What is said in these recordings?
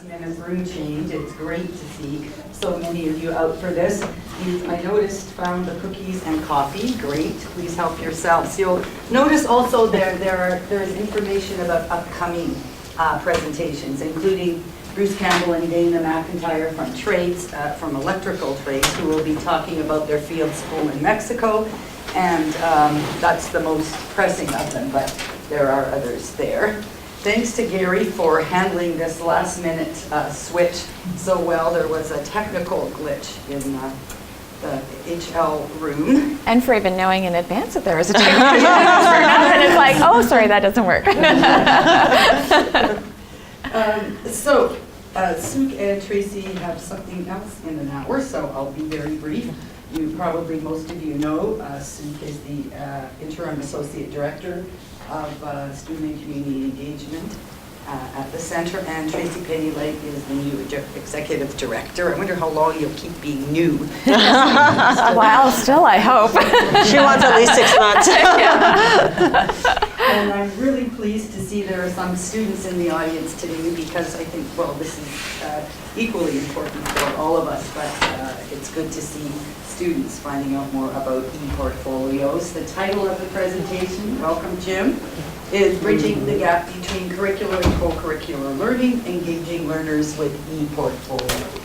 last-minute room change. It's great to see so many of you out for this. I noticed, found the cookies and coffee. Great. Please help yourselves. You'll notice also there's information about upcoming presentations, including Bruce Campbell and Dana McIntyre from Trades, from Electrical Trades, who will be talking about their field school in Mexico. And that's the most pressing of them, but there are others there. Thanks to Gary for handling this last-minute switch so well. There was a technical glitch in the HL room. And for even knowing in advance that there was a technical glitch, and it's like, oh, sorry, that doesn't work. Sukh and Tracy have something else in an hour, so I'll be very brief. Most of you know, Sukh is the Interim Associate Director of Student and Community Engagement at the Center, and Tracy Penny-Lake is the new Executive Director. I wonder how long you'll keep being new. Well, still, I hope. She wants at least 6 months. And I'm really pleased to see there are some students in the audience today, because I think, well, this is equally important for all of us, but it's good to see students finding out more about ePortfolios. The title of the presentation, welcome Jim, is Bridging the Gap Between Curricular and Co-Curricular Learning, Engaging Learners with ePortfolios.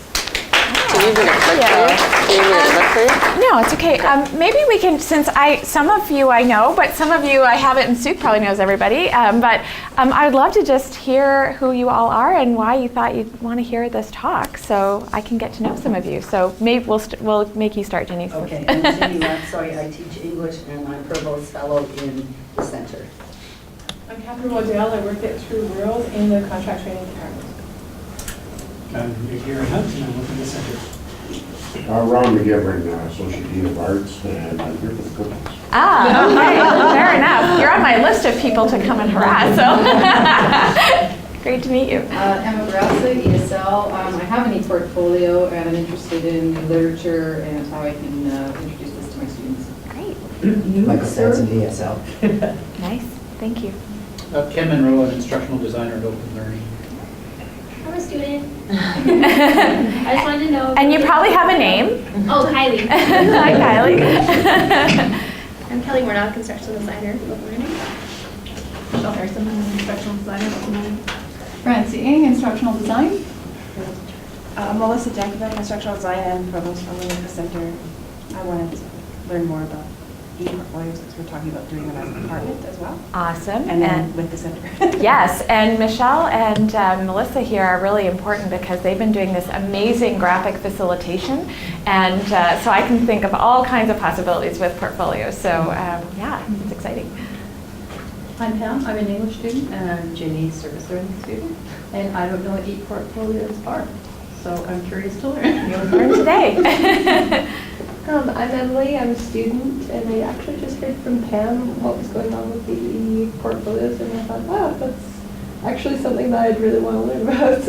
No, it's okay. Maybe we can, since some of you I know, but some of you I haven't, and Sukh probably knows everybody, but I would love to just hear who you all are and why you thought you'd want to hear this talk, so I can get to know some of you. So maybe we'll make you start, Jenny. Okay, and Jenny, I teach English and I'm Provost Fellow in the Center. I'm Catherine Waddell. I work at True World in the Contract Training Department. I'm Nick Hunt, and I work in the Center. Ron McGivern, Associate Dean of Arts, and I'm here for the cookies. Ah, okay, fair enough. You're on my list of people to come and harass, so great to meet you. Emma Browsa, ESL. I have an ePortfolio, and I'm interested in literature and how I can introduce this to my students. Great. Michael Stanson, ESL. Nice, thank you. Ken Monroe, an instructional designer at Open Learning. I'm a student. I just wanted to know. And you probably have a name. Oh, Kylie. Hi, Kylie. I'm Kelly Warnock, construction designer at Open Learning. Michelle Harrison, I'm an instructional designer at Open Learning. Francie Ng, instructional design. Melissa Jankovic, instructional design and provost from the Center. I wanted to learn more about ePortfolios, because we're talking about doing them as a department as well. Awesome. And then with the Center. Yes, and Michelle and Melissa here are really important because they've been doing this amazing graphic facilitation, and so I can think of all kinds of possibilities with portfolios. So yeah, it's exciting. I'm Pam. I'm an English student, and I'm Jenny, service learning student. And I don't know what ePortfolios are, so I'm curious to learn. You'll learn today. I'm Emily, I'm a student, and I actually just heard from Pam what was going on with the portfolios, and I thought, wow, that's actually something that I'd really want to learn about.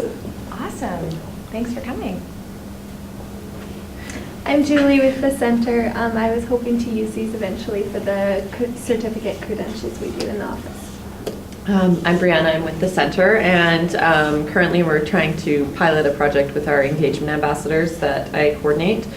Awesome. Thanks for coming. I'm Julie with the Center. I was hoping to use these eventually for the certificate credentials we do in the office. I'm Brianna, I'm with the Center, and currently we're trying to pilot a project with our engagement ambassadors that I coordinate,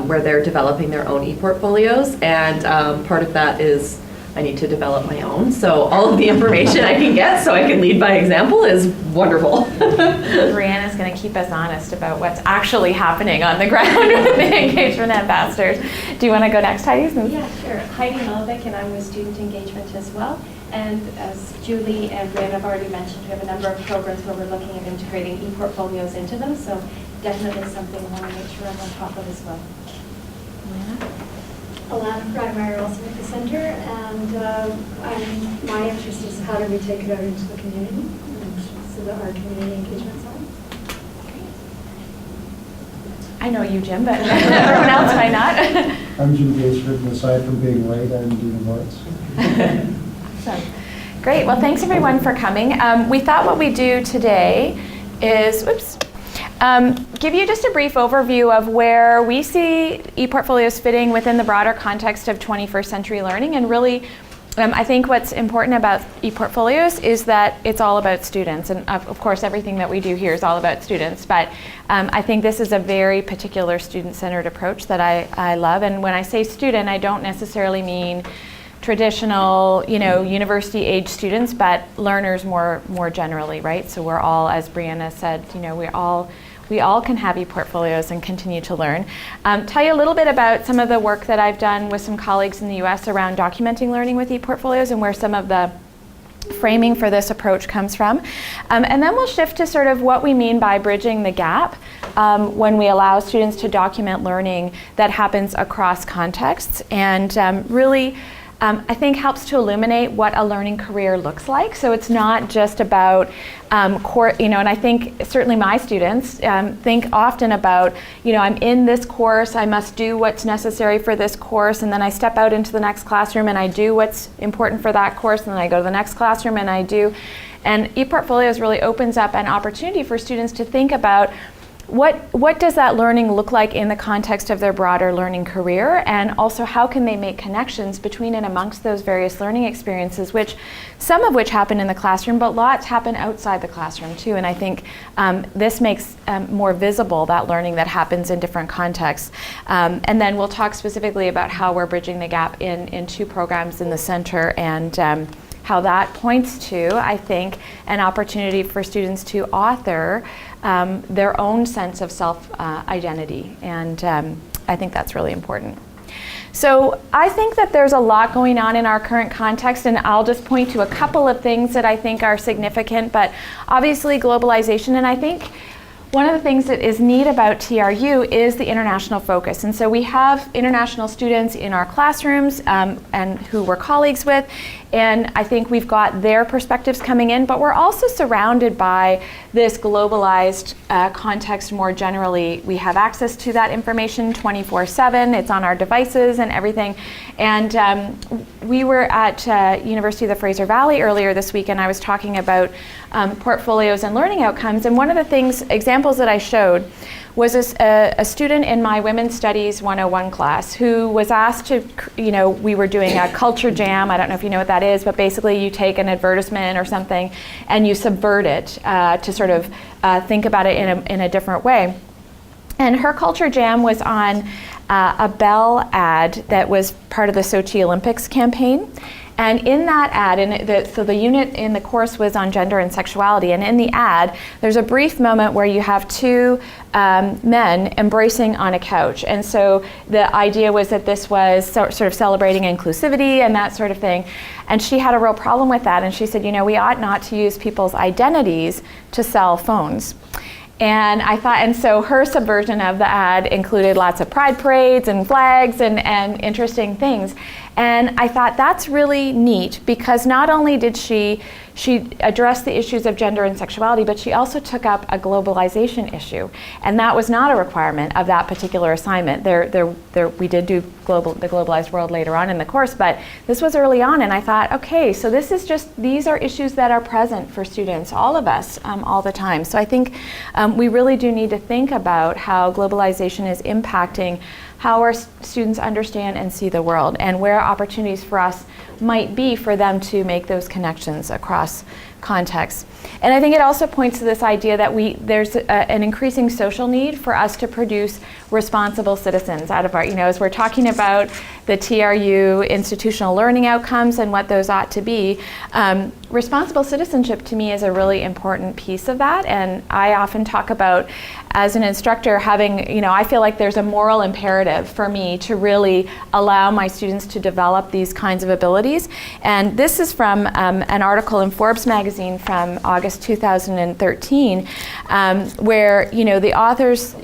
where they're developing their own ePortfolios, and part of that is I need to develop my own. So all of the information I can get so I can lead by example is wonderful. Brianna's going to keep us honest about what's actually happening on the ground with the engagement ambassadors. Do you want to go next, Heidi? Yeah, sure. Heidi Malvik, and I'm with student engagement as well. And as Julie and Brianna have already mentioned, we have a number of programs where we're looking at integrating ePortfolios into them. So definitely something I want to make sure I'm on top of as well. Alana Freymeyer, also at the Center, and my interest is how do we take it out into the community, and so that our community engagement side. I know you, Jim, but everyone else might not. I'm Jim Gatesford, aside from being white, I'm Dean of Arts. Awesome. Great, well thanks everyone for coming. We thought what we do today is, give you just a brief overview of where we see ePortfolios fitting within the broader context of 21st century learning, and really I think what's important about ePortfolios is that it's all about students. And of course, everything that we do here is all about students. But I think this is a very particular student-centered approach that I love. And when I say student, I don't necessarily mean traditional, university-age students, but learners more generally, right? So we're all, as Brianna said, we all can have ePortfolios and continue to learn. Tell you a little bit about some of the work that I've done with some colleagues in the US around documenting learning with ePortfolios and where some of the framing for this approach comes from. And then we'll shift to sort of what we mean by bridging the gap when we allow students to document learning that happens across contexts, and really I think helps to illuminate what a learning career looks like. So it's not just about and I think certainly my students think often about, I'm in this course, I must do what's necessary for this course, and then I step out into the next classroom and I do what's important for that course, and then I go to the next classroom and I do. And ePortfolios really opens up an opportunity for students to think about what does that learning look like in the context of their broader learning career, and also how can they make connections between and amongst those various learning experiences, some of which happen in the classroom, but lots happen outside the classroom too. And I think this makes more visible that learning that happens in different contexts. And then we'll talk specifically about how we're bridging the gap in 2 programs in the center, and how that points to, I think, an opportunity for students to author their own sense of self-identity. And I think that's really important. So I think that there's a lot going on in our current context, and I'll just point to a couple of things that I think are significant, but obviously globalization, and I think one of the things that is neat about TRU is the international focus. And so we have international students in our classrooms and who we're colleagues with, and I think we've got their perspectives coming in, but we're also surrounded by this globalized context more generally. We have access to that information 24/7, it's on our devices and everything. And we were at University of the Fraser Valley earlier this week, and I was talking about portfolios and learning outcomes, and one of the examples that I showed was a student in my Women's Studies 101 class who was asked to, we were doing a culture jam. I don't know if you know what that is, but basically you take an advertisement or something and you subvert it to sort of think about it in a different way. And her culture jam was on a Bell ad that was part of the Sochi Olympics campaign. And in that ad, so the unit in the course was on gender and sexuality, and in the ad, there's a brief moment where you have 2 men embracing on a couch. And so the idea was that this was sort of celebrating inclusivity and that sort of thing. And she had a real problem with that, and she said, we ought not to use people's identities to sell phones. And I thought, and so her subversion of the ad included lots of pride parades and flags and interesting things. And I thought that's really neat, because not only did she address the issues of gender and sexuality, but she also took up a globalization issue. And that was not a requirement of that particular assignment. We did do the globalized world later on in the course, but this was early on, and I thought, okay, so these are issues that are present for students, all of us, all the time. So I think we really do need to think about how globalization is impacting how our students understand and see the world, and where opportunities for us might be for them to make those connections across contexts. And I think it also points to this idea that there's an increasing social need for us to produce responsible citizens out of our, as we're talking about the TRU institutional learning outcomes and what those ought to be, responsible citizenship to me is a really important piece of that. And I often talk about, as an instructor, having, I feel like there's a moral imperative for me to really allow my students to develop these kinds of abilities. And this is from an article in Forbes magazine from August 2013, where, the authors,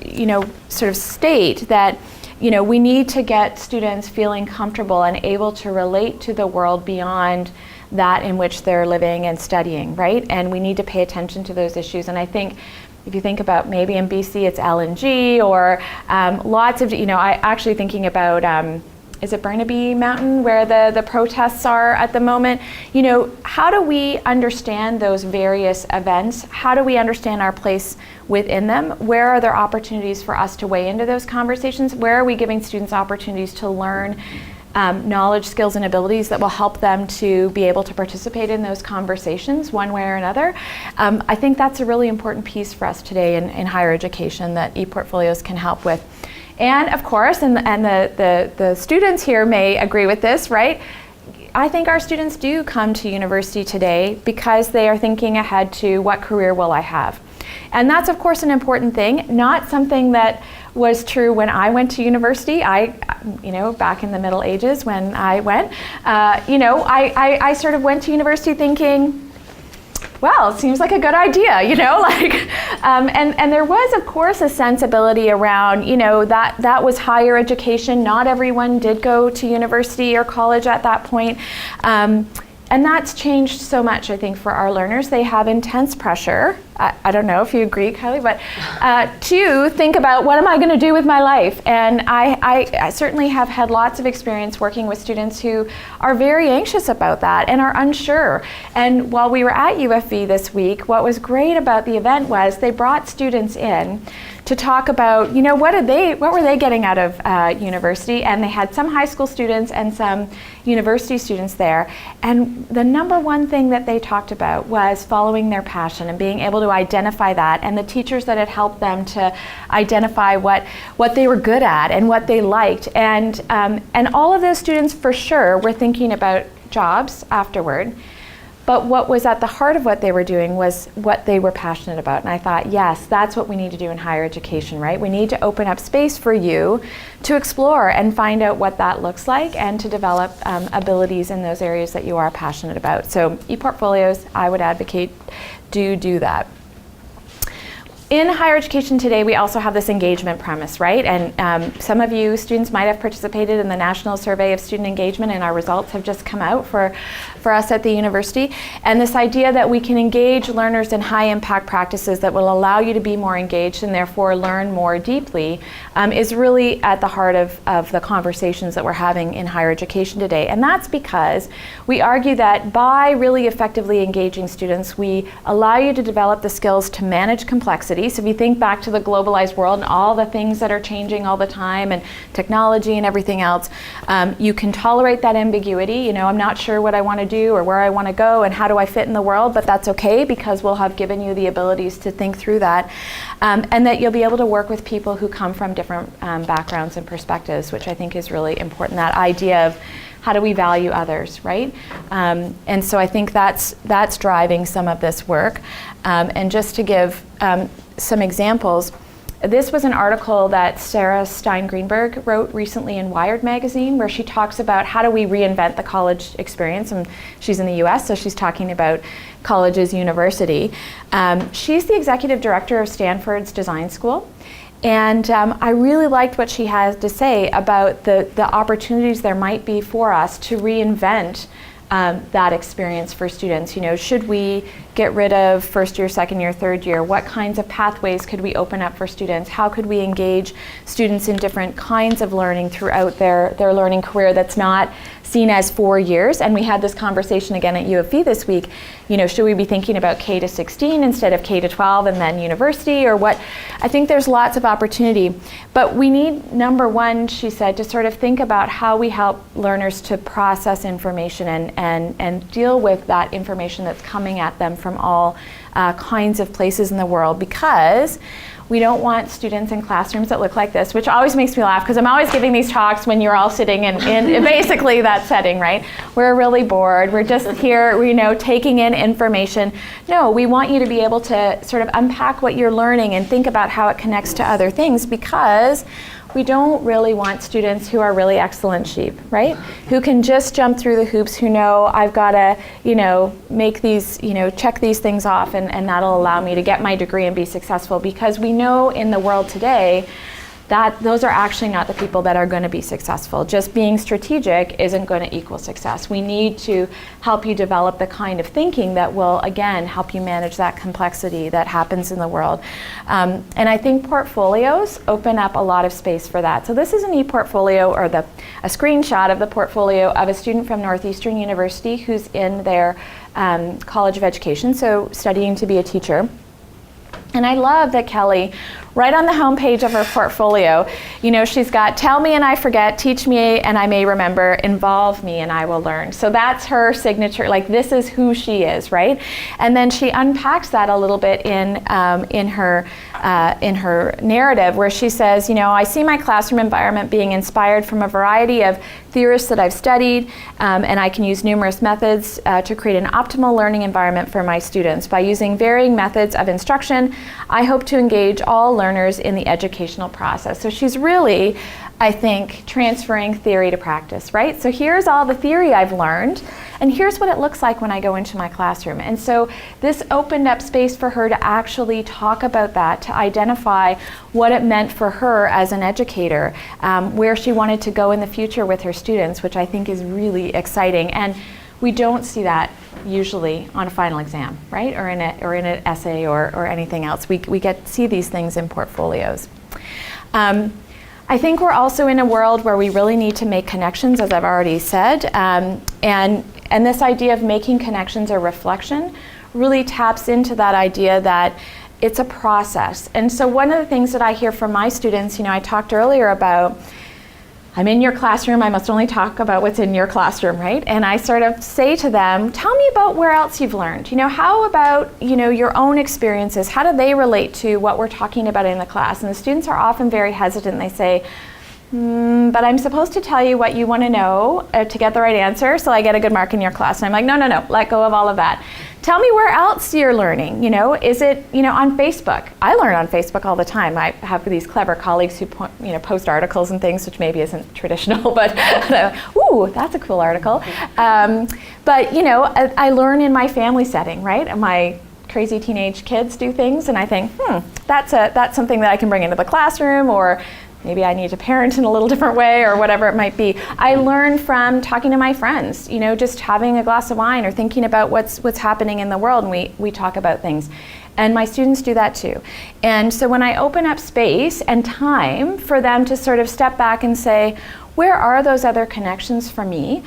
sort of state that, we need to get students feeling comfortable and able to relate to the world beyond that in which they're living and studying, right? And we need to pay attention to those issues. And I think if you think about maybe in BC it's LNG or lots of, I actually thinking about, is it Burnaby Mountain where the protests are at the moment? How do we understand those various events? How do we understand our place within them? Where are there opportunities for us to weigh into those conversations? Where are we giving students opportunities to learn knowledge, skills, and abilities that will help them to be able to participate in those conversations one way or another. I think that's a really important piece for us today in higher education that ePortfolios can help with. And of course, and the students here may agree with this, right? I think our students do come to university today because they are thinking ahead to what career will I have. And that's of course an important thing, not something that was true when I went to university. Back in the Middle Ages when I went, I sort of went to university thinking, well, it seems like a good idea, and there was, of course, a sensibility around, that was higher education. Not everyone did go to university or college at that point. And that's changed so much, I think, for our learners. They have intense pressure. I don't know if you agree, Kylie, but to think about what am I going to do with my life? And I certainly have had lots of experience working with students who are very anxious about that and are unsure. And while we were at UFV this week, what was great about the event was they brought students in to talk about, what were they getting out of university? And they had some high school students and some university students there. And the number one thing that they talked about was following their passion and being able to identify that, and the teachers that had helped them to identify what they were good at and what they liked. And all of those students for sure were thinking about jobs afterward. But what was at the heart of what they were doing was what they were passionate about. And I thought, yes, that's what we need to do in higher education, right? We need to open up space for you to explore and find out what that looks like and to develop abilities in those areas that you are passionate about. So ePortfolios, I would advocate, do that. In higher education today, we also have this engagement premise, right? And some of you students might have participated in the National Survey of Student Engagement, and our results have just come out for us at the university. And this idea that we can engage learners in high impact practices that will allow you to be more engaged and therefore learn more deeply is really at the heart of the conversations that we're having in higher education today. And that's because we argue that by really effectively engaging students, we allow you to develop the skills to manage complexity. So if you think back to the globalized world and all the things that are changing all the time and technology and everything else, you can tolerate that ambiguity. I'm not sure what I want to do or where I want to go and how do I fit in the world, but that's okay because we'll have given you the abilities to think through that. And that you'll be able to work with people who come from different backgrounds and perspectives, which I think is really important. That idea of how do we value others, right? And so I think that's driving some of this work. And just to give some examples, this was an article that Sarah Stein-Greenberg wrote recently in Wired magazine, where she talks about how do we reinvent the college experience. And she's in the US, so she's talking about colleges, university. She's the executive director of Stanford's design school. And I really liked what she has to say about the opportunities there might be for us to reinvent that experience for students. Should we get rid of first year, second year, third year? What kinds of pathways could we open up for students? How could we engage students in different kinds of learning throughout their learning career that's not seen as 4 years? And we had this conversation again at UFV this week. Should we be thinking about K to 16 instead of K to 12 and then university, or what? I think there's lots of opportunity. But we need, number one, she said, to sort of think about how we help learners to process information and deal with that information that's coming at them from all kinds of places in the world, because we don't want students in classrooms that look like this, which always makes me laugh because I'm always giving these talks when you're all sitting in basically that setting, right? We're really bored. We're just here, taking in information. No, we want you to be able to sort of unpack what you're learning and think about how it connects to other things, because we don't really want students who are really excellent sheep, right? Who can just jump through the hoops, who know I've got to, make these, check these things off and that'll allow me to get my degree and be successful. Because we know in the world today that those are actually not the people that are going to be successful. Just being strategic isn't going to equal success. We need to help you develop the kind of thinking that will, again, help you manage that complexity that happens in the world. And I think portfolios open up a lot of space for that. So this is an ePortfolio, or a screenshot of the portfolio of a student from Northeastern University who's in their College of Education, so studying to be a teacher. And I love that Kelly right on the home page of her portfolio, you know, she's got tell me and I forget, teach me and I may remember, involve me and I will learn. So that's her signature, like this is who she is, right? And then she unpacks that a little bit in her narrative, where she says, you know, I see my classroom environment being inspired from a variety of theorists that I've studied, and I can use numerous methods to create an optimal learning environment for my students. By using varying methods of instruction, I hope to engage all learners in the educational process. So she's really, I think, transferring theory to practice, right? So here's all the theory I've learned, and here's what it looks like when I go into my classroom. And so this opened up space for her to actually talk about that, to identify what it meant for her as an educator, where she wanted to go in the future with her students, which I think is really exciting. And we don't see that usually on a final exam, right? Or in an essay or anything else. We get to see these things in portfolios. I think we're also in a world where we really need to make connections, as I've already said, and this idea of making connections or reflection really taps into that idea that it's a process. And so one of the things that I hear from my students, you know, I talked earlier about, I'm in your classroom, I must only talk about what's in your classroom, right? And I sort of say to them, tell me about where else you've learned. You know, how about, you know, your own experiences? How do they relate to what we're talking about in the class? And the students are often very hesitant. They say, but I'm supposed to tell you what you want to know to get the right answer, so I get a good mark in your class. And I'm like, no, let go of all of that. Tell me where else you're learning. You know, is it, you know, on Facebook? I learn on Facebook all the time. I have these clever colleagues who post articles and things, which maybe isn't traditional, but ooh, that's a cool article. But you know, I learn in my family setting, right? My crazy teenage kids do things, and I think, that's something that I can bring into the classroom, or maybe I need to parent in a little different way, or whatever it might be. I learn from talking to my friends, you know, just having a glass of wine or thinking about what's happening in the world, and we talk about things. And my students do that too. And so when I open up space and time for them to sort of step back and say, where are those other connections for me?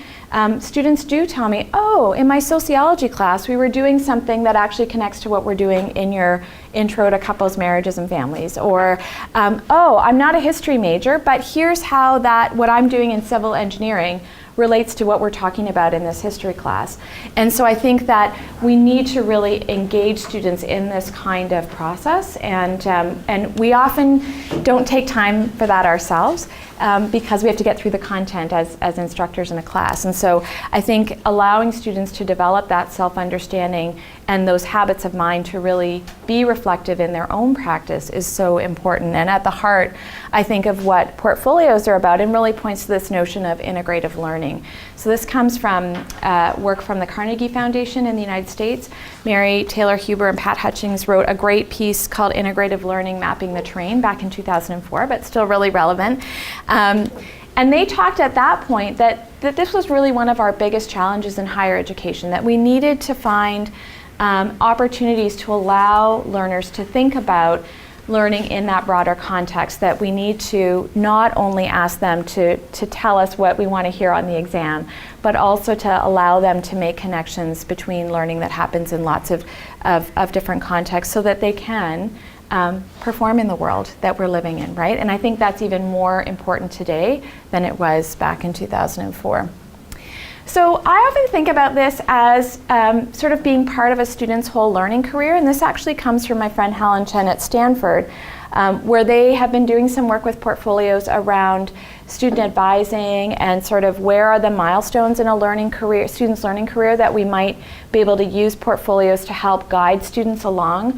Students do tell me, oh, in my sociology class, we were doing something that actually connects to what we're doing in your intro to couples, marriages, and families. Or, oh, I'm not a history major, but here's how what I'm doing in civil engineering relates to what we're talking about in this history class. And so I think that we need to really engage students in this kind of process, and we often don't take time for that ourselves because we have to get through the content as instructors in a class. And so I think allowing students to develop that self-understanding and those habits of mind to really be reflective in their own practice is so important. And at the heart, I think, of what portfolios are about, and really points to this notion of integrative learning. So this comes from work from the Carnegie Foundation in the United States. Mary Taylor Huber and Pat Hutchings wrote a great piece called Integrative Learning, Mapping the Terrain back in 2004, but still really relevant. And they talked at that point that this was really one of our biggest challenges in higher education, that we needed to find opportunities to allow learners to think about learning in that broader context, that we need to not only ask them to tell us what we want to hear on the exam, but also to allow them to make connections between learning that happens in lots of different contexts, so that they can perform in the world that we're living in, right? And I think that's even more important today than it was back in 2004. So I often think about this as sort of being part of a student's whole learning career, and this actually comes from my friend Helen Chen at Stanford, where they have been doing some work with portfolios around student advising and sort of where are the milestones in a learning career, student's learning career, that we might be able to use portfolios to help guide students along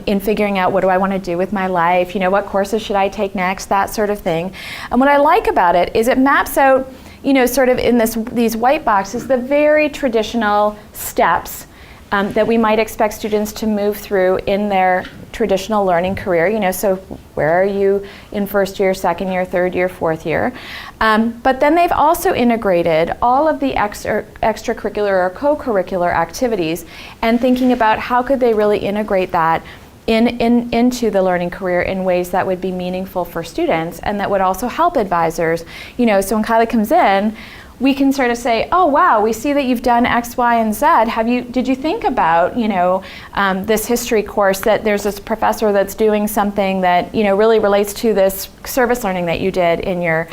in figuring out, what do I want to do with my life, you know, what courses should I take next, that sort of thing. And what I like about it is it maps out, you know, sort of in these white boxes, the very traditional steps that we might expect students to move through in their traditional learning career. You know, so where are you in first year, second year, third year, fourth year? But then they've also integrated all of the extracurricular or co-curricular activities, and thinking about how could they really integrate that into the learning career in ways that would be meaningful for students, and that would also help advisors. You know, so when Kylie comes in, we can sort of say, oh wow, we see that you've done X, Y, and Z. Did you think about, this history course, that there's this professor that's doing something that, really relates to this service learning that you did in your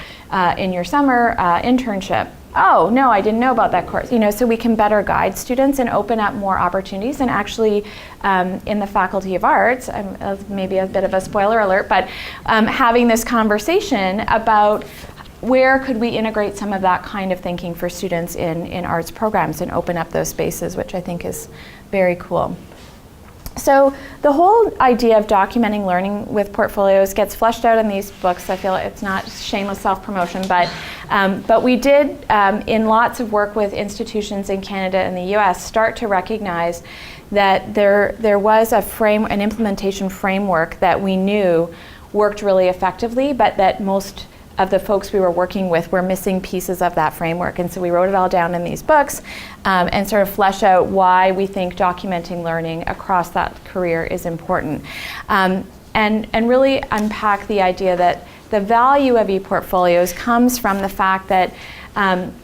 summer internship? Oh, no, I didn't know about that course. So we can better guide students and open up more opportunities. And actually, in the Faculty of Arts, maybe a bit of a spoiler alert, but having this conversation about where could we integrate some of that kind of thinking for students in arts programs and open up those spaces, which I think is very cool. So the whole idea of documenting learning with portfolios gets fleshed out in these books. I feel it's not shameless self-promotion, but we did, in lots of work with institutions in Canada and the US, start to recognize that there was an implementation framework that we knew worked really effectively, but that most of the folks we were working with were missing pieces of that framework. And so we wrote it all down in these books and sort of flesh out why we think documenting learning across that career is important. And really unpack the idea that the value of ePortfolios comes from the fact that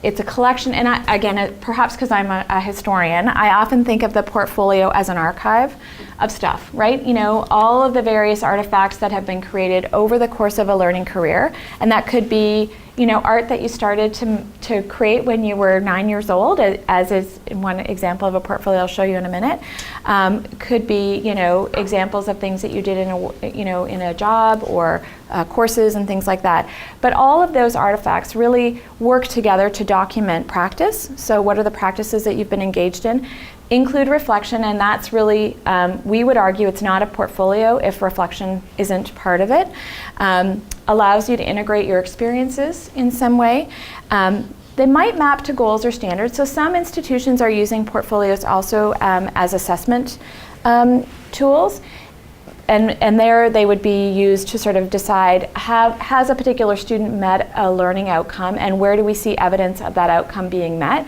it's a collection, and perhaps because I'm a historian, I often think of the portfolio as an archive of stuff, right? All of the various artifacts that have been created over the course of a learning career, and that could be, art that you started to create when you were 9 years old, as is one example of a portfolio I'll show you in a minute. Could be, examples of things that you did in a job or courses and things like that. But all of those artifacts really work together to document practice. So what are the practices that you've been engaged in? Include reflection, and that's really, we would argue it's not a portfolio if reflection isn't part of it. Allows you to integrate your experiences in some way. They might map to goals or standards. So some institutions are using portfolios also as assessment tools. And there they would be used to sort of decide, has a particular student met a learning outcome, and where do we see evidence of that outcome being met?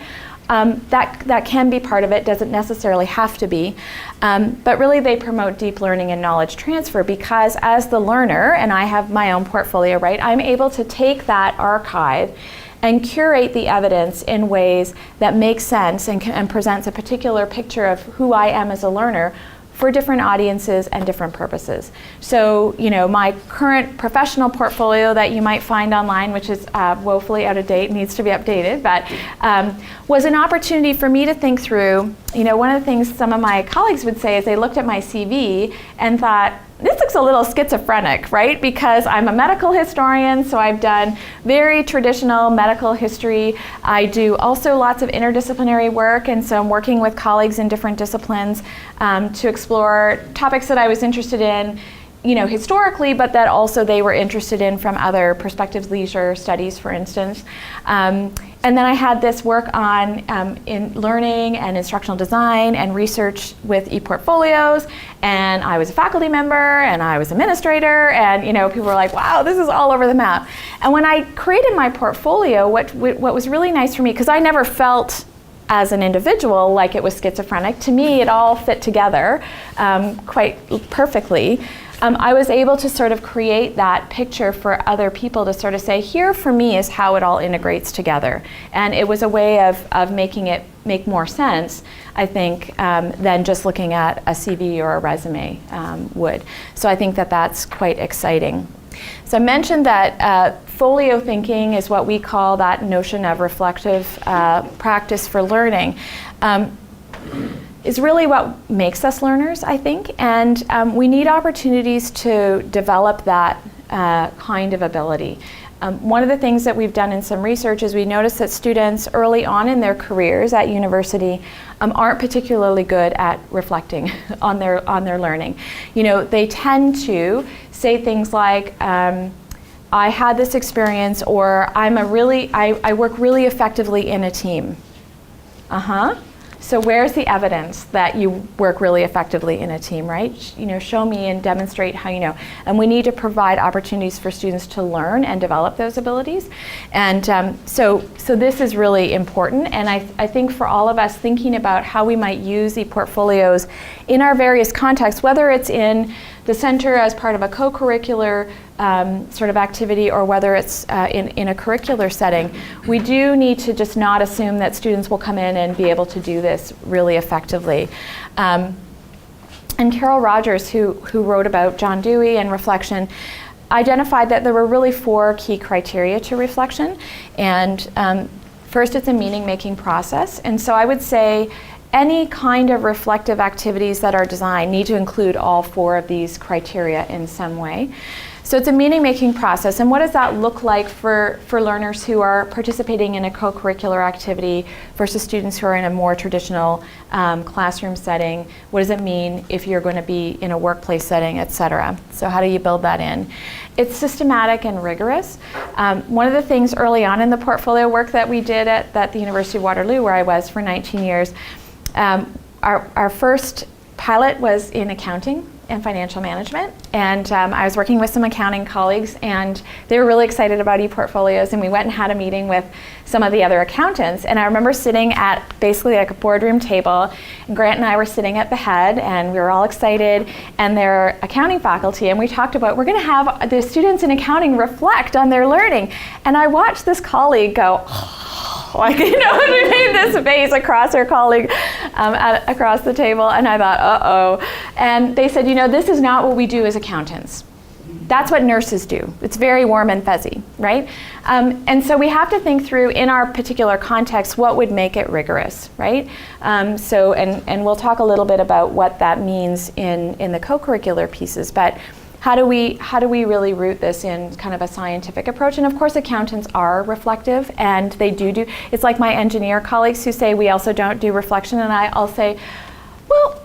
That can be part of it, doesn't necessarily have to be. But really they promote deep learning and knowledge transfer, because as the learner, and I have my own portfolio, right, I'm able to take that archive and curate the evidence in ways that make sense and presents a particular picture of who I am as a learner for different audiences and different purposes. So, my current professional portfolio that you might find online, which is woefully out of date, needs to be updated, but was an opportunity for me to think through, one of the things some of my colleagues would say is they looked at my CV and thought, this looks a little schizophrenic, right? Because I'm a medical historian, so I've done very traditional medical history. I do also lots of interdisciplinary work, and so I'm working with colleagues in different disciplines to explore topics that I was interested in, historically, but that also they were interested in from other perspectives, leisure studies, for instance. And then I had this work on in learning and instructional design and research with ePortfolios, and I was a faculty member and I was administrator, and people were like, wow, this is all over the map. And when I created my portfolio, what was really nice for me, because I never felt as an individual like it was schizophrenic, to me it all fit together quite perfectly. I was able to sort of create that picture for other people to sort of say, here for me is how it all integrates together. And it was a way of making it make more sense, I think, than just looking at a CV or a resume would. So I think that that's quite exciting. So I mentioned that folio thinking is what we call that notion of reflective practice for learning. Is really what makes us learners, I think, and we need opportunities to develop that kind of ability. One of the things that we've done in some research is we noticed that students early on in their careers at university aren't particularly good at reflecting on their learning. They tend to say things like, I had this experience, or I work really effectively in a team. So where's the evidence that you work really effectively in a team, right? Show me and demonstrate how you know. And we need to provide opportunities for students to learn and develop those abilities. And so this is really important. And I think for all of us thinking about how we might use ePortfolios in our various contexts, whether it's in the center as part of a co-curricular sort of activity, or whether it's in a curricular setting, we do need to just not assume that students will come in and be able to do this really effectively. And Carol Rogers, who wrote about John Dewey and reflection, identified that there were really 4 key criteria to reflection. And first, it's a meaning-making process. And so I would say any kind of reflective activities that are designed need to include all 4 of these criteria in some way. So it's a meaning-making process. And what does that look like for learners who are participating in a co-curricular activity versus students who are in a more traditional classroom setting? What does it mean if you're going to be in a workplace setting, et cetera? So how do you build that in? It's systematic and rigorous. One of the things early on in the portfolio work that we did at the University of Waterloo, where I was for 19 years, our first pilot was in accounting and financial management, and I was working with some accounting colleagues, and they were really excited about ePortfolios, and we went and had a meeting with some of the other accountants. And I remember sitting at basically like a boardroom table, and Grant and I were sitting at the head, and we were all excited, and their accounting faculty, and we talked about, we're going to have the students in accounting reflect on their learning. And I watched this colleague go, like, you know, she made this face across her colleague across the table, and I thought, uh-oh. And they said, you know, this is not what we do as accountants. That's what nurses do. It's very warm and fuzzy, right? And so we have to think through, in our particular context, what would make it rigorous, right? And we'll talk a little bit about what that means in the co-curricular pieces, but how do we really root this in kind of a scientific approach? And of course, accountants are reflective, and they do. It's like my engineer colleagues who say we also don't do reflection, and I'll say, well,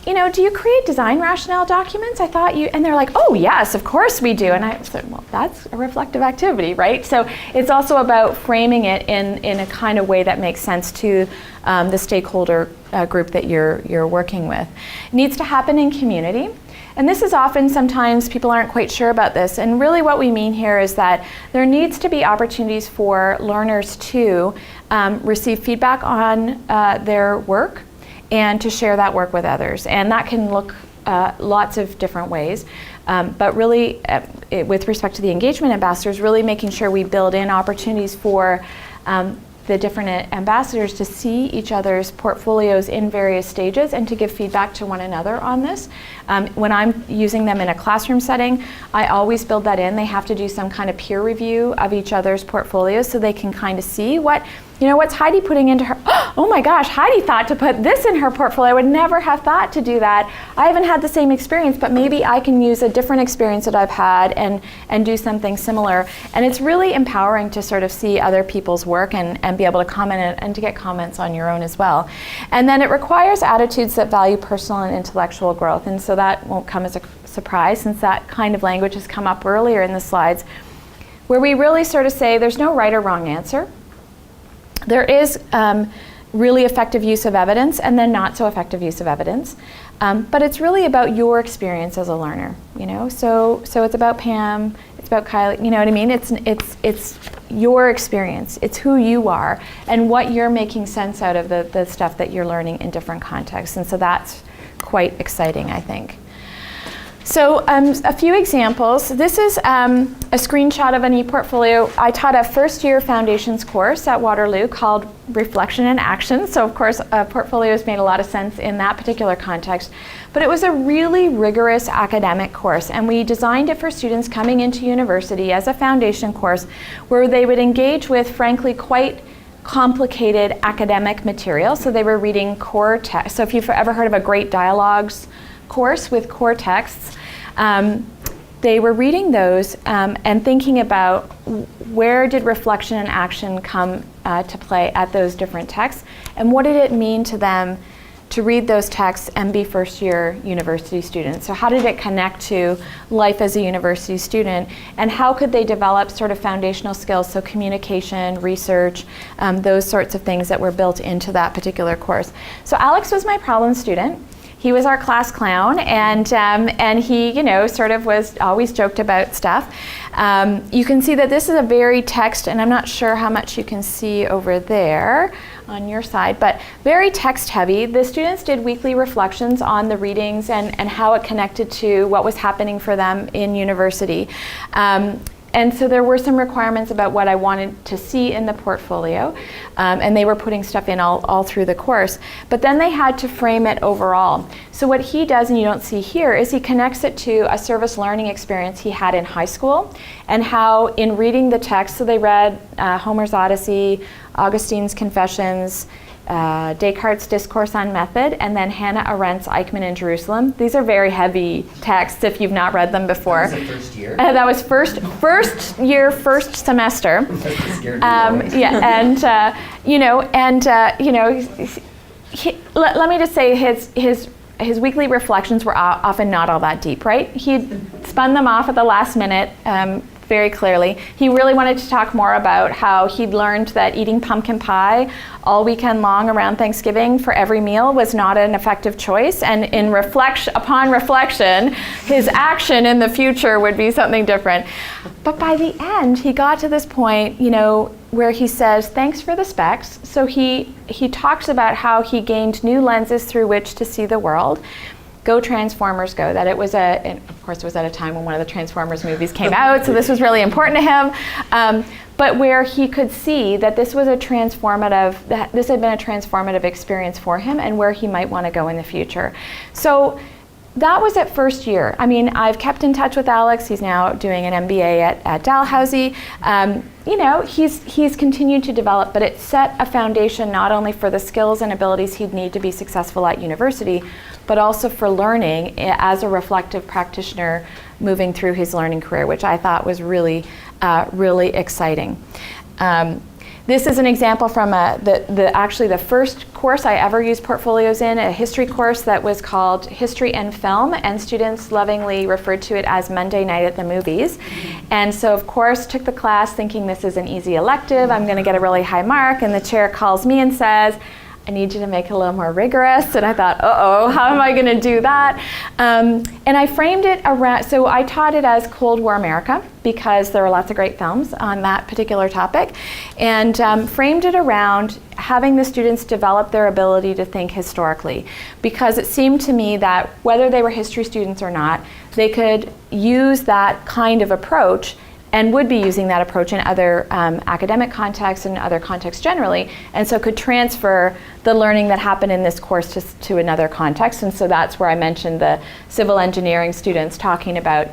you know, do you create design rationale documents? I thought you, and they're like, oh yes, of course we do. And I said, well, that's a reflective activity, right? So it's also about framing it in a kind of way that makes sense to the stakeholder group that you're working with. It needs to happen in community. And this is often, sometimes people aren't quite sure about this. And really what we mean here is that there needs to be opportunities for learners to receive feedback on their work and to share that work with others. And that can look lots of different ways. But really, with respect to the engagement ambassadors, really making sure we build in opportunities for the different ambassadors to see each other's portfolios in various stages and to give feedback to one another on this. When I'm using them in a classroom setting, I always build that in. They have to do some kind of peer review of each other's portfolios so they can kind of see what's Heidi putting into her, oh my gosh, Heidi thought to put this in her portfolio. I would never have thought to do that. I haven't had the same experience, but maybe I can use a different experience that I've had and do something similar. And it's really empowering to sort of see other people's work and be able to comment and to get comments on your own as well. And then it requires attitudes that value personal and intellectual growth. And so that won't come as a surprise, since that kind of language has come up earlier in the slides, where we really sort of say there's no right or wrong answer. There is really effective use of evidence and then not so effective use of evidence. But it's really about your experience as a learner, you know? So it's about Pam, it's about Kylie, you know what I mean? It's your experience, it's who you are and what you're making sense out of the stuff that you're learning in different contexts. And so that's quite exciting, I think. So a few examples. This is a screenshot of an ePortfolio. I taught a first-year foundations course at Waterloo called Reflection and Action. So of course, portfolios made a lot of sense in that particular context. But it was a really rigorous academic course, and we designed it for students coming into university as a foundation course where they would engage with, frankly, quite complicated academic material. So they were reading core text. So if you've ever heard of a great dialogues course with core texts, they were reading those and thinking about where did reflection and action come to play at those different texts, and what did it mean to them to read those texts and be first-year university students. So how did it connect to life as a university student, and how could they develop sort of foundational skills, so communication, research, those sorts of things that were built into that particular course. So Alex was my problem student. He was our class clown, and he, you know, sort of was always joked about stuff. You can see that this is a very text, and I'm not sure how much you can see over there. on your side, but very text heavy. The students did weekly reflections on the readings and how it connected to what was happening for them in university. And so there were some requirements about what I wanted to see in the portfolio, and they were putting stuff in all through the course. But then they had to frame it overall. So what he does, and you don't see here, is he connects it to a service learning experience he had in high school, and how in reading the text, so they read Homer's Odyssey, Augustine's Confessions, Descartes' Discourse on Method, and then Hannah Arendt's Eichmann in Jerusalem. These are very heavy texts if you've not read them before. That was the first year? That was first year, first semester. Let me just say his weekly reflections were often not all that deep, right? He'd spun them off at the last minute. Very clearly. He really wanted to talk more about how he'd learned that eating pumpkin pie all weekend long around Thanksgiving for every meal was not an effective choice, and upon reflection, his action in the future would be something different. But by the end, he got to this point, where he says, thanks for the specs. So he talks about how he gained new lenses through which to see the world. Go Transformers Go, that it was and of course it was at a time when one of the Transformers movies came out, so this was really important to him, but where he could see that this had been a transformative experience for him and where he might want to go in the future. So that was at first year. I mean, I've kept in touch with Alex. He's now doing an MBA at Dalhousie. He's continued to develop, but it set a foundation not only for the skills and abilities he'd need to be successful at university, but also for learning as a reflective practitioner moving through his learning career, which I thought was really, really exciting. This is an example from actually the first course I ever used portfolios in, a history course that was called History and Film, and students lovingly referred to it as Monday Night at the Movies. And so, of course, took the class thinking this is an easy elective, I'm going to get a really high mark, and the chair calls me and says, I need you to make it a little more rigorous. And I thought, uh-oh, how am I going to do that? And I framed it around, so I taught it as Cold War America, because there are lots of great films on that particular topic, and framed it around having the students develop their ability to think historically, because it seemed to me that whether they were history students or not, they could use that kind of approach and would be using that approach in other academic contexts and other contexts generally, and so could transfer the learning that happened in this course to another context. And so that's where I mentioned the civil engineering students talking about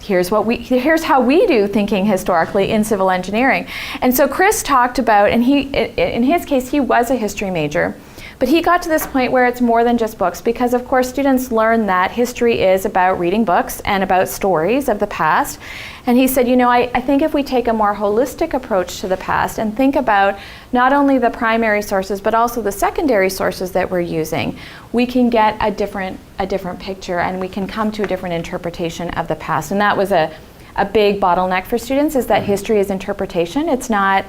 here's how we do thinking historically in civil engineering. And so Chris talked about, and in his case, he was a history major, but he got to this point where it's more than just books, because of course students learn that history is about reading books and about stories of the past. And he said, I think if we take a more holistic approach to the past and think about not only the primary sources, but also the secondary sources that we're using, we can get a different picture, and we can come to a different interpretation of the past. And that was a big bottleneck for students, is that history is interpretation. It's not,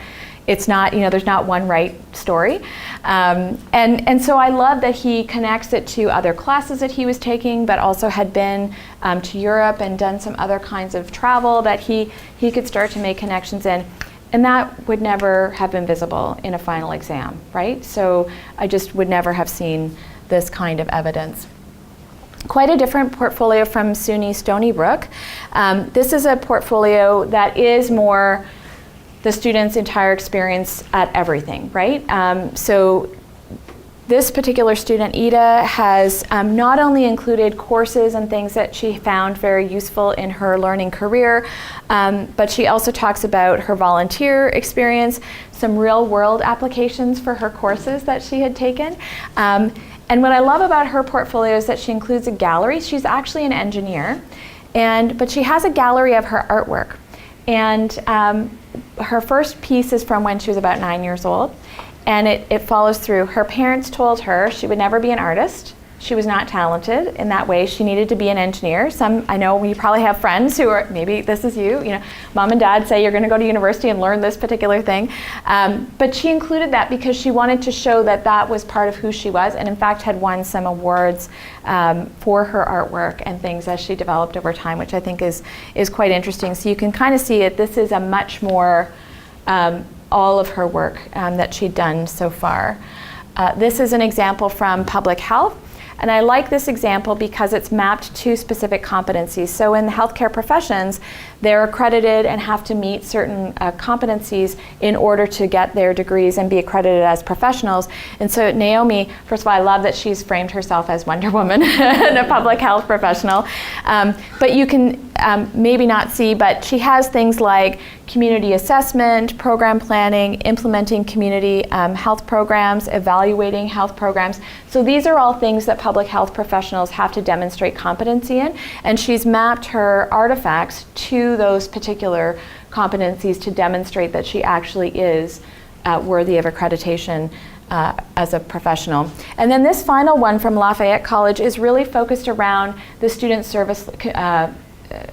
there's not one right story. And so I love that he connects it to other classes that he was taking, but also had been to Europe and done some other kinds of travel that he could start to make connections in. And that would never have been visible in a final exam, right? So I just would never have seen this kind of evidence. Quite a different portfolio from SUNY Stony Brook. This is a portfolio that is more the student's entire experience at everything, right? So this particular student, Ida, has not only included courses and things that she found very useful in her learning career, but she also talks about her volunteer experience, some real-world applications for her courses that she had taken. And what I love about her portfolio is that she includes a gallery. She's actually an engineer, but she has a gallery of her artwork. And her first piece is from when she was about 9 years old, and it follows through. Her parents told her she would never be an artist. She was not talented in that way. She needed to be an engineer. I know you probably have friends who are, maybe this is you, mom and dad say you're going to go to university and learn this particular thing. But she included that because she wanted to show that that was part of who she was, and in fact had won some awards for her artwork and things as she developed over time, which I think is quite interesting. So you can kind of see it. This is a much more all of her work that she'd done so far. This is an example from public health. And I like this example because it's mapped to specific competencies. So in the healthcare professions, they're accredited and have to meet certain competencies in order to get their degrees and be accredited as professionals. And so Naomi, first of all, I love that she's framed herself as Wonder Woman and a public health professional. But you can maybe not see, but she has things like community assessment, program planning, implementing community health programs, evaluating health programs. So these are all things that public health professionals have to demonstrate competency in, and she's mapped her artifacts to those particular competencies to demonstrate that she actually is worthy of accreditation as a professional. And then this final one from Lafayette College is really focused around the student service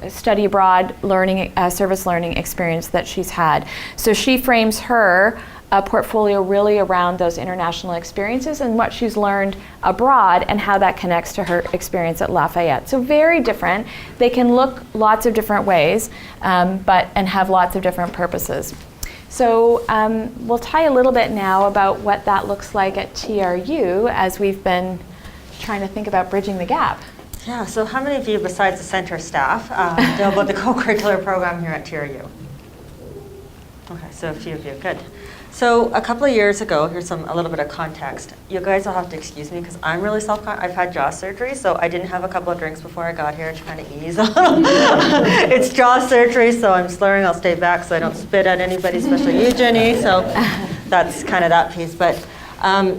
study abroad learning, service learning experience that she's had. So she frames her portfolio really around those international experiences and what she's learned abroad and how that connects to her experience at Lafayette. So very different. They can look lots of different ways, and have lots of different purposes. So we'll tie a little bit now about what that looks like at TRU as we've been trying to think about bridging the gap. Yeah, so how many of you besides the center staff know about the co-curricular program here at TRU? Okay, so a few of you, good. So a couple of years ago, here's a little bit of context. You guys will have to excuse me because I'm really I've had jaw surgery, so I didn't have a couple of drinks before I got here to kind of ease a little. It's jaw surgery, so I'm slurring. I'll stay back so I don't spit at anybody, especially you, Jenny. So that's kind of that piece. But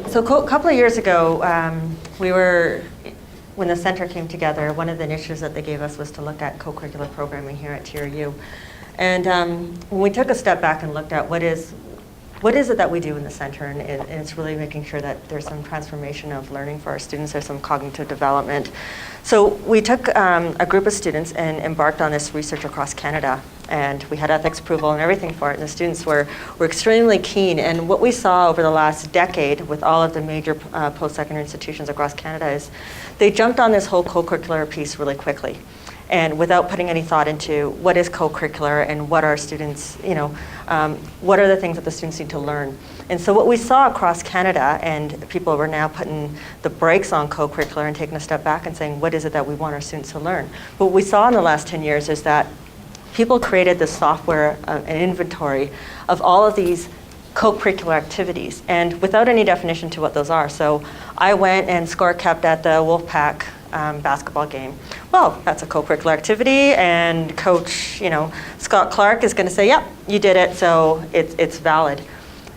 so a couple of years ago, when the center came together, one of the initiatives that they gave us was to look at co-curricular programming here at TRU. And when we took a step back and looked at what is it that we do in the center, and it's really making sure that there's some transformation of learning for our students, there's some cognitive development. So we took a group of students and embarked on this research across Canada, and we had ethics approval and everything for it, and the students were extremely keen. And what we saw over the last decade with all of the major post-secondary institutions across Canada is they jumped on this whole co-curricular piece really quickly, and without putting any thought into what is co-curricular and what our students, what are the things that the students need to learn. And so what we saw across Canada, and people were now putting the brakes on co-curricular and taking a step back and saying, what is it that we want our students to learn? But what we saw in the last 10 years is that people created this software, an inventory of all of these co-curricular activities, and without any definition to what those are. So I went and score kept at the Wolfpack basketball game. Well, that's a co-curricular activity, and Coach, Scott Clark is going to say, "Yep, you did it," so it's valid.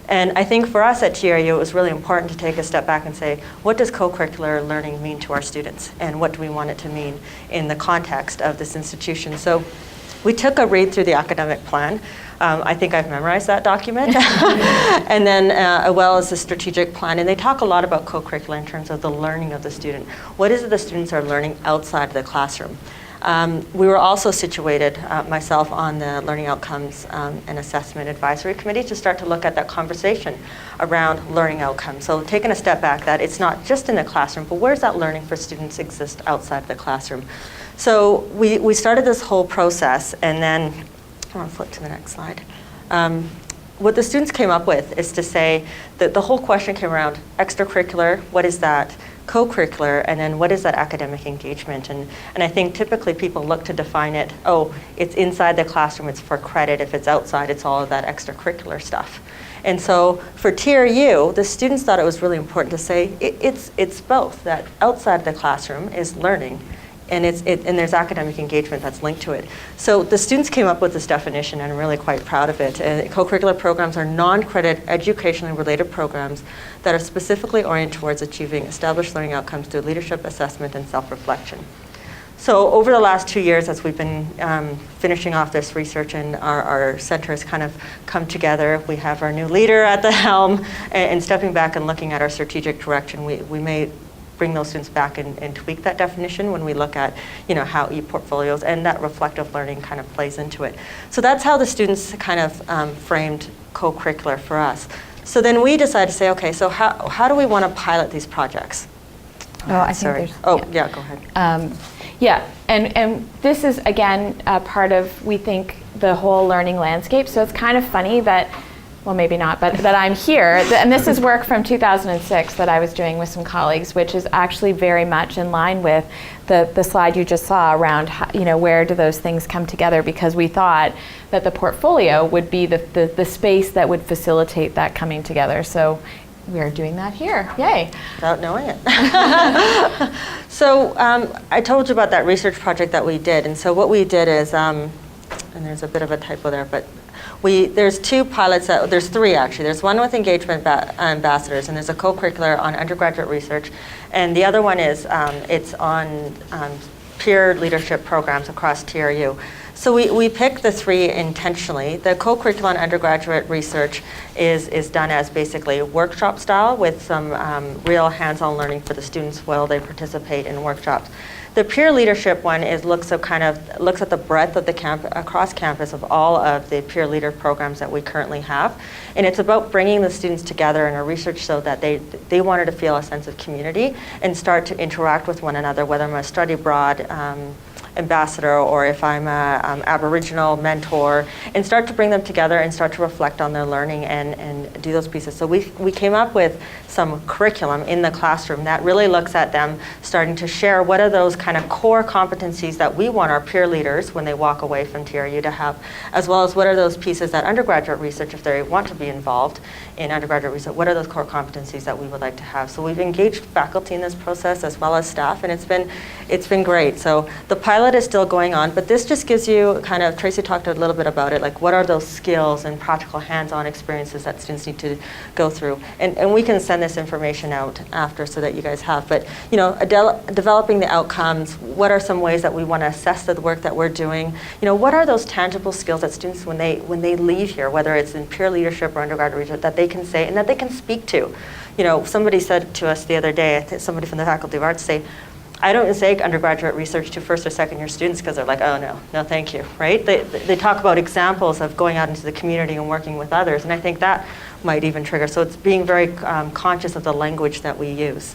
And I think for us at TRU, it was really important to take a step back and say, what does co-curricular learning mean to our students, and what do we want it to mean in the context of this institution? So we took a read through the academic plan. I think I've memorized that document. And then as well as the strategic plan. And they talk a lot about co-curricular in terms of the learning of the student. What is it the students are learning outside of the classroom? We were also situated, myself, on the Learning Outcomes and Assessment Advisory Committee to start to look at that conversation around learning outcomes. So taking a step back, that it's not just in the classroom, but where's that learning for students exist outside the classroom? So we started this whole process, and then I want to flip to the next slide. What the students came up with is to say that the whole question came around extracurricular, what is that? Co-curricular, and then what is that academic engagement? And I think typically people look to define it, it's inside the classroom, it's for credit. If it's outside, it's all of that extracurricular stuff. And so for TRU, the students thought it was really important to say it's both, that outside the classroom is learning, and there's academic engagement that's linked to it. So the students came up with this definition, and I'm really quite proud of it. Co-curricular programs are non-credit educationally related programs that are specifically oriented towards achieving established learning outcomes through leadership, assessment, and self-reflection. So over the last 2 years, as we've been finishing off this research and our center has kind of come together, we have our new leader at the helm, and stepping back and looking at our strategic direction, we may bring those students back and tweak that definition when we look at how ePortfolios and that reflective learning kind of plays into it. So that's how the students kind of framed co-curricular for us. So then we decided to say, okay, so how do we want to pilot these projects? I think yeah, go ahead. Yeah, and this is, again, part of, we think, the whole learning landscape. So it's kind of funny that well, maybe not, but that I'm here. And this is work from 2006 that I was doing with some colleagues, which is actually very much in line with the slide you just saw around, where do those things come together, because we thought that the portfolio would be the space that would facilitate that coming together. So we're doing that here. Yay. Without knowing it. So I told you about that research project that we did. And so what we did is, and there's a bit of a typo there, but there's two pilots, there's three actually. There's one with engagement ambassadors, and there's a co-curricular on undergraduate research. And the other one is, it's on peer leadership programs across TRU. So we picked the three intentionally. The co-curricular and undergraduate research is done as basically workshop style with some real hands-on learning for the students while they participate in workshops. The peer leadership one looks at the breadth of the across campus of all of the peer leader programs that we currently have, and it's about bringing the students together in a research so that they wanted to feel a sense of community and start to interact with one another, whether I'm a study abroad ambassador or if I'm a Aboriginal mentor, and start to bring them together and start to reflect on their learning and do those pieces. So we came up with some curriculum in the classroom that really looks at them starting to share what are those kind of core competencies that we want our peer leaders when they walk away from TRU to have, as well as what are those pieces that undergraduate research, if they want to be involved in undergraduate research, what are those core competencies that we would like to have. So we've engaged faculty in this process as well as staff, and it's been great. So the pilot is still going on, but this just gives you kind of, Tracy talked a little bit about it, like what are those skills and practical hands-on experiences that students need to go through. And we can send this information out after so that you guys have. But developing the outcomes, what are some ways that we want to assess the work that we're doing? What are those tangible skills that students, when they leave here, whether it's in peer leadership or undergraduate research, that they can say and that they can speak to? Somebody said to us the other day, I think somebody from the Faculty of Arts say, I don't say undergraduate research to first or second year students because they're like, oh no, thank you, right? They talk about examples of going out into the community and working with others, and I think that might even trigger. So it's being very conscious of the language that we use.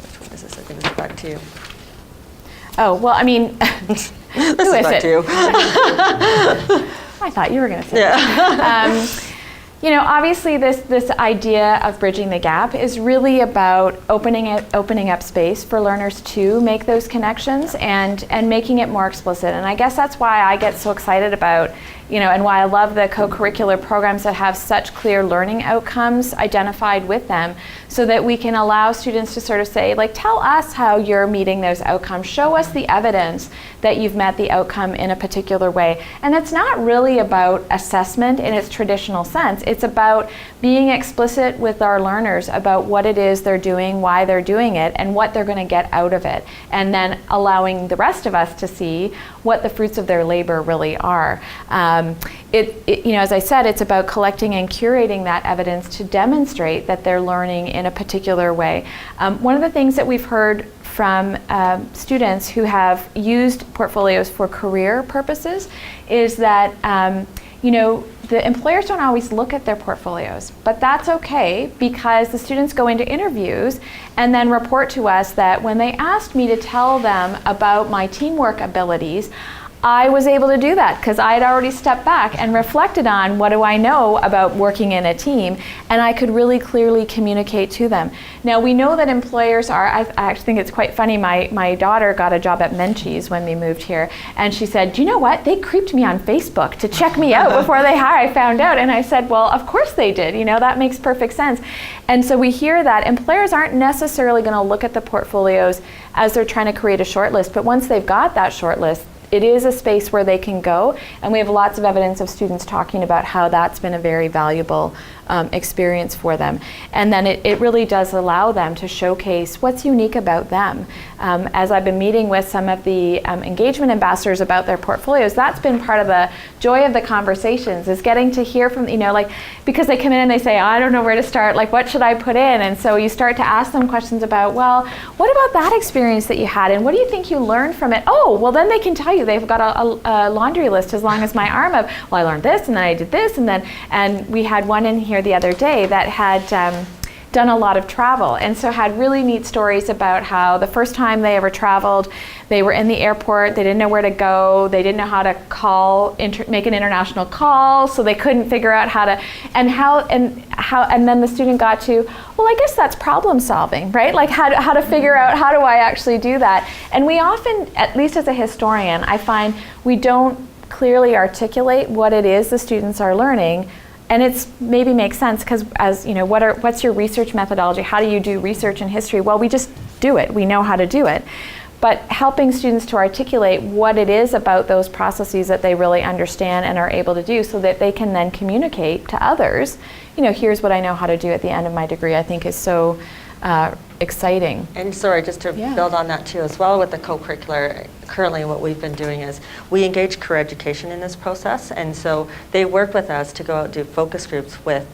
Which one is this? I think it's back to you. Oh, well, I mean, This who is is back it? to you. I thought you were going to say Yeah. that. Obviously this idea of bridging the gap is really about opening up space for learners to make those connections and making it more explicit. And I guess that's why I get so excited about, and why I love the co-curricular programs that have such clear learning outcomes identified with them, so that we can allow students to sort of say, like, tell us how you're meeting those outcomes. Show us the evidence that you've met the outcome in a particular way. And it's not really about assessment in its traditional sense. It's about being explicit with our learners about what it is they're doing, why they're doing it, and what they're going to get out of it. And then allowing the rest of us to see what the fruits of their labor really are. As I said, it's about collecting and curating that evidence to demonstrate that they're learning in a particular way. One of the things that we've heard from students who have used portfolios for career purposes is that the employers don't always look at their portfolios, but that's okay, because the students go into interviews and then report to us that when they asked me to tell them about my teamwork abilities, I was able to do that because I had already stepped back and reflected on what do I know about working in a team, and I could really clearly communicate to them. Now we know that employers are, I actually think it's quite funny, my daughter got a job at Menchie's when we moved here, and she said, do you know what, they creeped me on Facebook to check me out before they hire, I found out. And I said, well, of course they did, that makes perfect sense. And so we hear that employers aren't necessarily going to look at the portfolios as they're trying to create a short list, but once they've got that short list, it is a space where they can go, and we have lots of evidence of students talking about how that's been a very valuable experience for them. And then it really does allow them to showcase what's unique about them. As I've been meeting with some of the engagement ambassadors about their portfolios, that's been part of the joy of the conversations, is getting to hear from, because they come in and they say, I don't know where to start, what should I put in? And so you start to ask them questions about, well, what about that experience that you had, and what do you think you learned from it? Oh, well, then they can tell you they've got a laundry list as long as my arm of, well, I learned this, and then I did this, and we had one in here the other day that had done a lot of travel, and so had really neat stories about how the first time they ever traveled, they were in the airport, they didn't know where to go, they didn't know how to call, make an international call, so they couldn't figure out how to, and then the student got to, well, I guess that's problem solving, right? Like how to figure out, how do I actually do that? And we often, at least as a historian, I find we don't clearly articulate what it is the students are learning. And it's maybe makes sense because, as you know, what's your research methodology? How do you do research in history? Well, we just do it. We know how to do it. But helping students to articulate what it is about those processes that they really understand and are able to do, so that they can then communicate to others, you know, here's what I know how to do at the end of my degree, I think is so exciting. And sorry, just to build on that too as well with the co-curricular, currently what we've been doing is we engage career education in this process, and so they work with us to go out and do focus groups with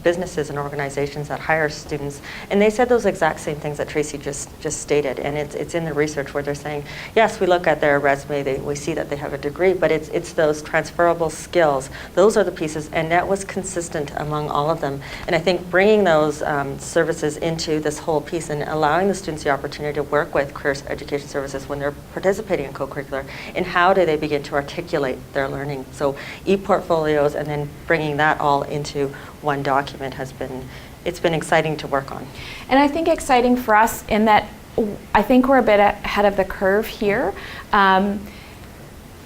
businesses and organizations that hire students, and they said those exact same things that Tracy just stated, and it's in the research where they're saying, yes, we look at their resume, we see that they have a degree, but it's those transferable skills, those are the pieces, and that was consistent among all of them. And I think bringing those services into this whole piece and allowing the students the opportunity to work with career education services when they're participating in co-curricular, and how do they begin to articulate their learning. So ePortfolios and then bringing that all into one document it's been exciting to work on. And I think exciting for us in that I think we're a bit ahead of the curve here.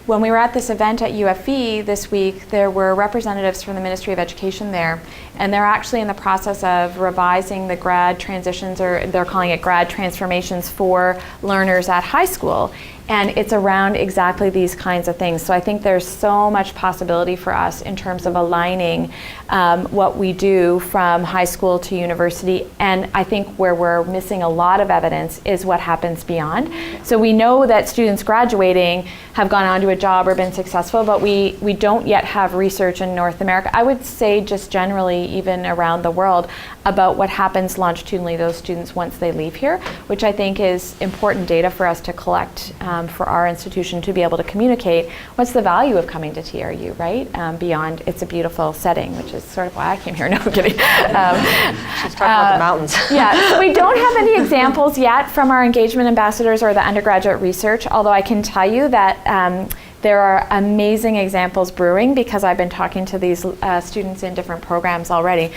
When we were at this event at UFE this week, there were representatives from the Ministry of Education there, and they're actually in the process of revising the grad transitions, or they're calling it grad transformations for learners at high school. And it's around exactly these kinds of things. So I think there's so much possibility for us in terms of aligning what we do from high school to university. And I think where we're missing a lot of evidence is what happens beyond. So we know that students graduating have gone on to a job or been successful, but we don't yet have research in North America. I would say just generally, even around the world, about what happens longitudinally those students once they leave here, which I think is important data for us to collect for our institution to be able to communicate what's the value of coming to TRU, right? Beyond it's a beautiful setting, which is sort of why I came here. No, I'm kidding. She's talking about the mountains. Yeah, so we don't have any examples yet from our engagement ambassadors or the undergraduate research, although I can tell you that there are amazing examples brewing because I've been talking to these students in different programs already.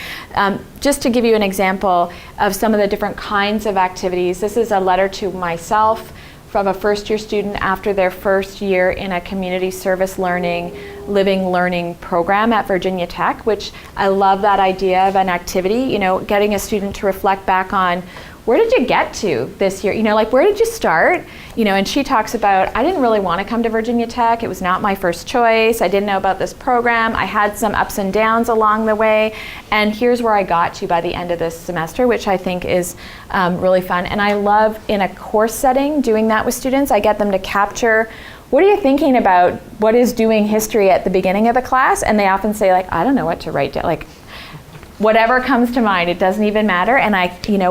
Just to give you an example of some of the different kinds of activities, this is a letter to myself from a first-year student after their first year in a community service learning, living learning program at Virginia Tech, which I love that idea of an activity, you know, getting a student to reflect back on where did you get to this year? You know, like where did you start? You know, and she talks about, I didn't really want to come to Virginia Tech. It was not my first choice. I didn't know about this program. I had some ups and downs along the way. And here's where I got to by the end of this semester, which I think is really fun. And I love in a course setting doing that with students. I get them to capture, what are you thinking about what is doing history at the beginning of the class? And they often say like, I don't know what to write down. Like, whatever comes to mind, it doesn't even matter. And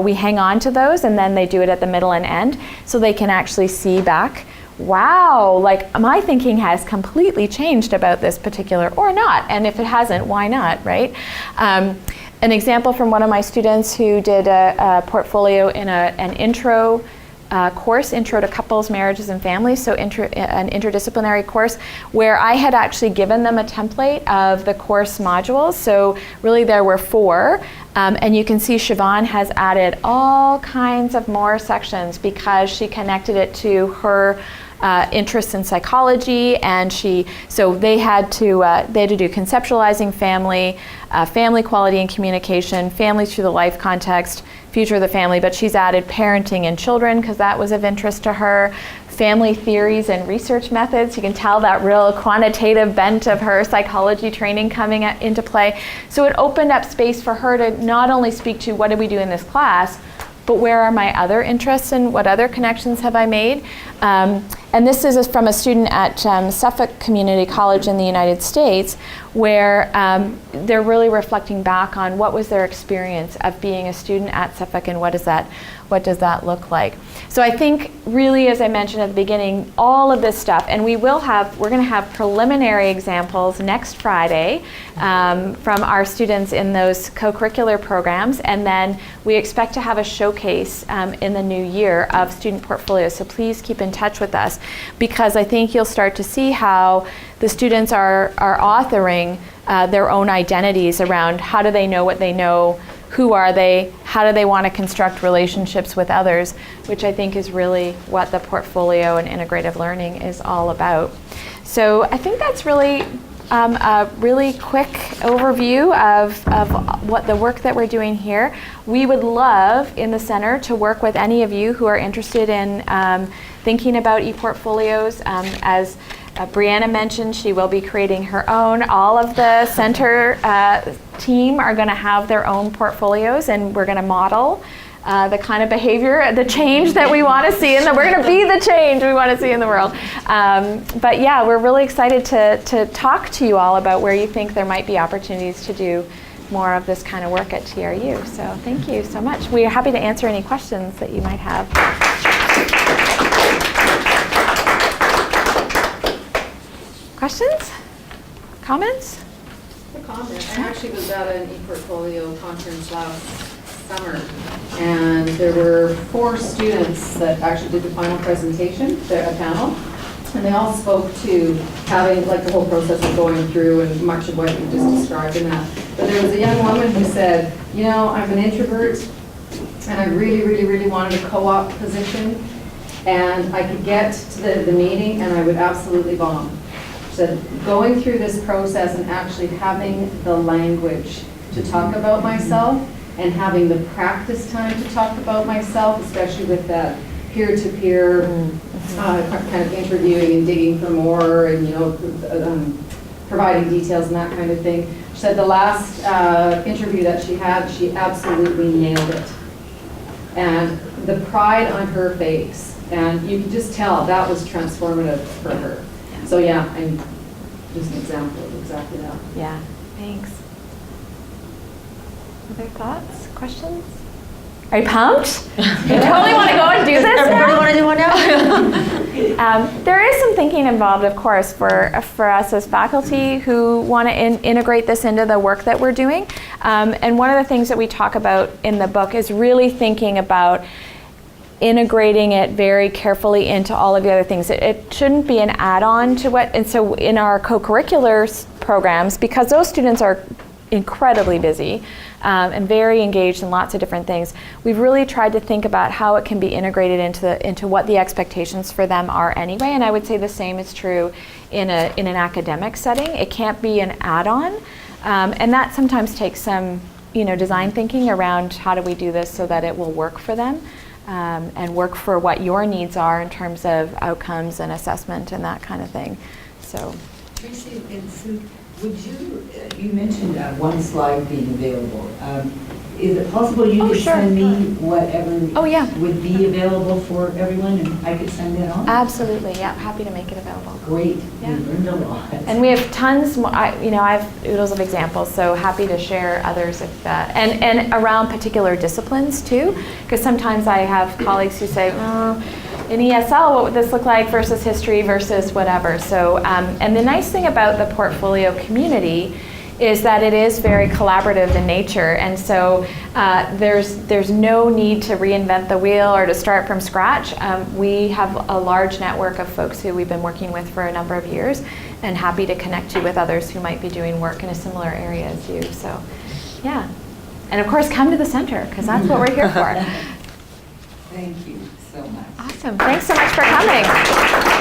we hang on to those, and then they do it at the middle and end, so they can actually see back, wow, like my thinking has completely changed about this particular, or not. And if it hasn't, why not, right? An example from one of my students who did a portfolio in an intro course, Intro to Couples, Marriages, and Families, so an interdisciplinary course where I had actually given them a template of the course modules. So really there were 4, and you can see Siobhan has added all kinds of more sections because she connected it to her interests in psychology, and they had to do conceptualizing family, family quality and communication, families through the life context, future of the family, but she's added parenting and children because that was of interest to her, family theories and research methods. You can tell that real quantitative bent of her psychology training coming into play. So it opened up space for her to not only speak to what did we do in this class, but where are my other interests and what other connections have I made? And this is from a student at Suffolk Community College in the United States, where they're really reflecting back on what was their experience of being a student at Suffolk and what does that look like. So I think really, as I mentioned at the beginning, all of this stuff, and we're going to have preliminary examples next Friday from our students in those co-curricular programs, and then we expect to have a showcase in the new year of student portfolios. So please keep in touch with us, because I think you'll start to see how the students are authoring their own identities around how do they know what they know, who are they, how do they want to construct relationships with others, which I think is really what the portfolio and integrative learning is all about. So I think that's really a really quick overview of what the work that we're doing here. We would love in the center to work with any of you who are interested in thinking about ePortfolios. As Brianna mentioned, she will be creating her own. All of the center team are going to have their own portfolios, and we're going to model the kind of behavior, the change that we want to see, we're going to be the change we want to see in the world. But yeah, we're really excited to talk to you all about where you think there might be opportunities to do more of this kind of work at TRU. So thank you so much. We are happy to answer any questions that you might have. Questions? Comments? A comment. I actually was at an ePortfolio conference last summer, and there were 4 students that actually did the final presentation, a panel, and they all spoke to having, like, the whole process of going through and much of what you just described in that. But there was a young woman who said, you know, I'm an introvert, and I really, really, really wanted a co-op position, and I could get to the meeting, and I would absolutely bomb. So going through this process and actually having the language to talk about myself and having the practice time to talk about myself, especially with that peer-to-peer kind of interviewing and digging for more and, you know, providing details and that kind of thing. She said the last interview that she had, she absolutely nailed it. And the pride on her face, and you could just tell that was transformative for her. So yeah, I'm just an example of exactly that. Yeah, thanks. Other thoughts, questions? Are you pumped? You totally want to go and do this now? Everybody want to do one now? There is some thinking involved, of course, for us as faculty who want to integrate this into the work that we're doing. And one of the things that we talk about in the book is really thinking about integrating it very carefully into all of the other things. It shouldn't be an add-on to what, and so in our co-curricular programs, because those students are incredibly busy and very engaged in lots of different things, we've really tried to think about how it can be integrated into what the expectations for them are anyway. And I would say the same is true in an academic setting. It can't be an add-on, and that sometimes takes some, you know, design thinking around how do we do this so that it will work for them. And work for what your needs are in terms of outcomes and assessment and that kind of thing. So, Tracy and Sue, would you mentioned one slide being available. Is it possible you could send me whatever would be available for everyone, and I could send it on? Absolutely, yeah, happy to make it available. Great, yeah. We learned a lot. And we have tons more, I have oodles of examples, so happy to share others if that, and around particular disciplines too, because sometimes I have colleagues who say, in ESL, what would this look like versus history versus whatever. So, and the nice thing about the portfolio community is that it is very collaborative in nature, and so there's no need to reinvent the wheel or to start from scratch. We have a large network of folks who we've been working with for a number of years, and happy to connect you with others who might be doing work in a similar area as you. So, yeah, and of course, come to the center because that's what we're here for. Thank you so much. Awesome. Thanks so much for coming.